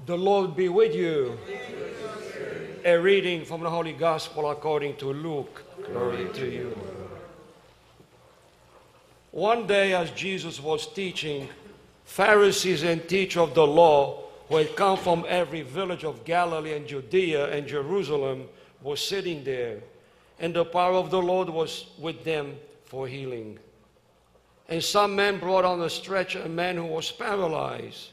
The Lord be with you. A reading from the Holy Gospel according to Luke. Glory to you. One day as Jesus was teaching, Pharisees and teachers of the law who had come from every village of Galilee and Judea and Jerusalem were sitting there, and the power of the Lord was with them for healing. And some men brought on a stretcher a man who was paralyzed.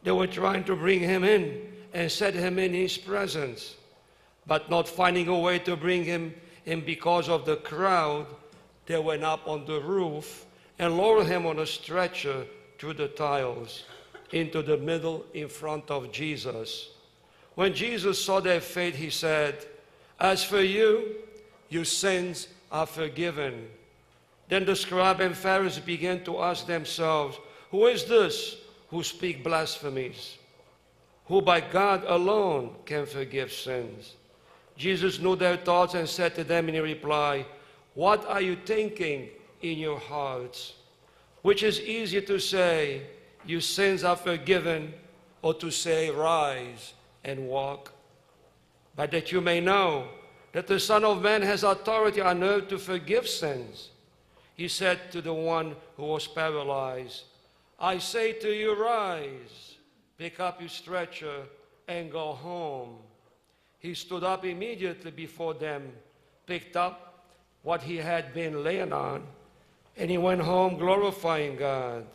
They were trying to bring him in and set him in his presence. But not finding a way to bring him in because of the crowd, they went up on the roof and lowered him on a stretcher through the tiles into the middle in front of Jesus. When Jesus saw their faith, he said, "As for you, your sins are forgiven." Then the scribes and Pharisees began to ask themselves, "Who is this who speaks blasphemies? Who by God alone can forgive sins?" Jesus knew their thoughts and said to them in reply, "What are you thinking in your hearts? Which is easier to say, 'Your sins are forgiven,' or to say, 'Rise and walk'? But that you may know that the Son of Man has authority on earth to forgive sins." He said to the one who was paralyzed, "I say to you, rise, pick up your stretcher, and go home." He stood up immediately before them, picked up what he had been laying on, and he went home glorifying God.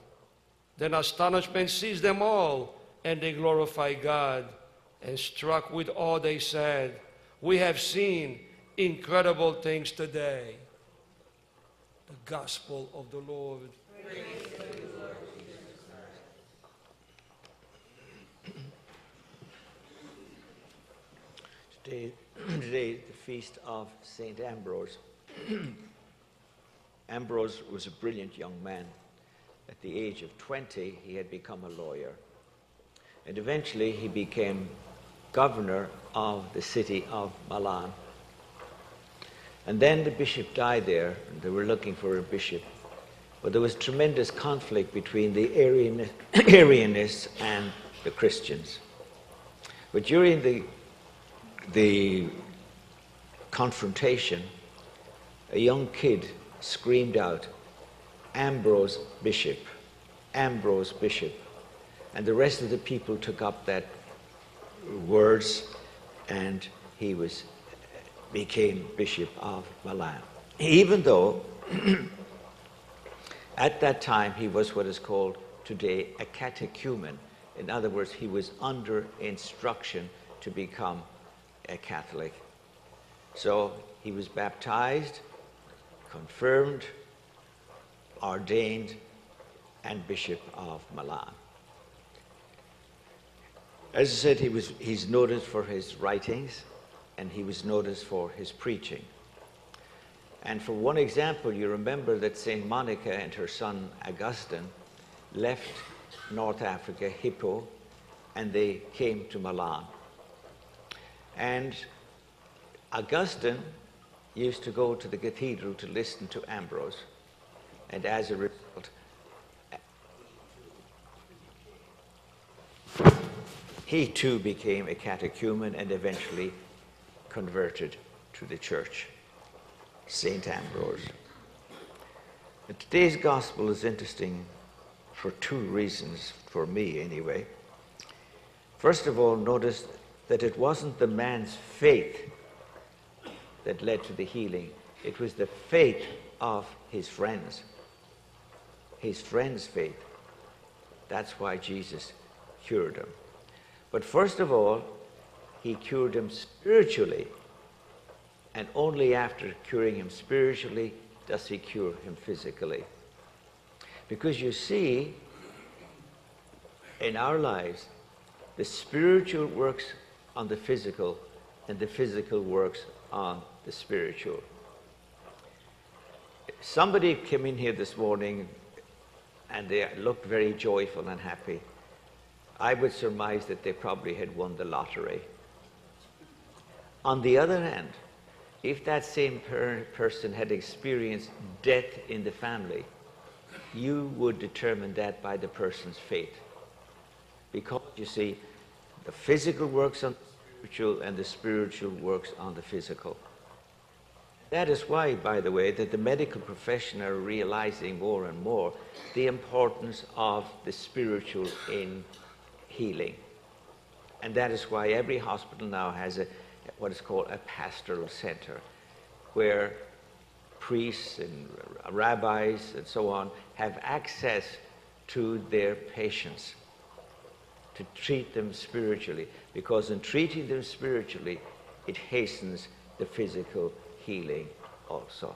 Then astonishment seized them all, and they glorified God. And struck with awe, they said, "We have seen incredible things today." The Gospel of the Lord. Praise to you, Lord Jesus Christ. Today is the feast of Saint Ambrose. Ambrose was a brilliant young man. At the age of 20, he had become a lawyer. And eventually he became governor of the city of Milan. And then the bishop died there, and they were looking for a bishop. But there was tremendous conflict between the Arianists and the Christians. But during the confrontation, a young kid screamed out, "Ambrose Bishop, Ambrose Bishop." And the rest of the people took up that words, and he became Bishop of Milan. Even though at that time he was what is called today a catechumen. In other words, he was under instruction to become a Catholic. So he was baptized, confirmed, ordained, and Bishop of Milan. As I said, he's noted for his writings, and he was noted for his preaching. And for one example, you remember that St. Monica and her son Augustine left North Africa, Hippo, and they came to Milan. And Augustine used to go to the cathedral to listen to Ambrose, and as a result, he too became a catechumen and eventually converted to the church, Saint Ambrose. And today's gospel is interesting for two reasons, for me anyway. First of all, notice that it wasn't the man's faith that led to the healing. It was the faith of his friends. His friends' faith. That's why Jesus cured him. But first of all, he cured him spiritually. And only after curing him spiritually does he cure him physically. Because you see, in our lives, the spiritual works on the physical, and the physical works on the spiritual. Somebody came in here this morning and they looked very joyful and happy. I would surmise that they probably had won the lottery. On the other hand, if that same person had experienced death in the family, you would determine that by the person's faith. Because, you see, The physical works on the spiritual, and the spiritual works on the physical. That is why, by the way, that the medical profession are realizing more and more the importance of the spiritual in healing. And that is why every hospital now has what is called a pastoral center, where priests and rabbis and so on have access to their patients to treat them spiritually, because in treating them spiritually, it hastens the physical healing also.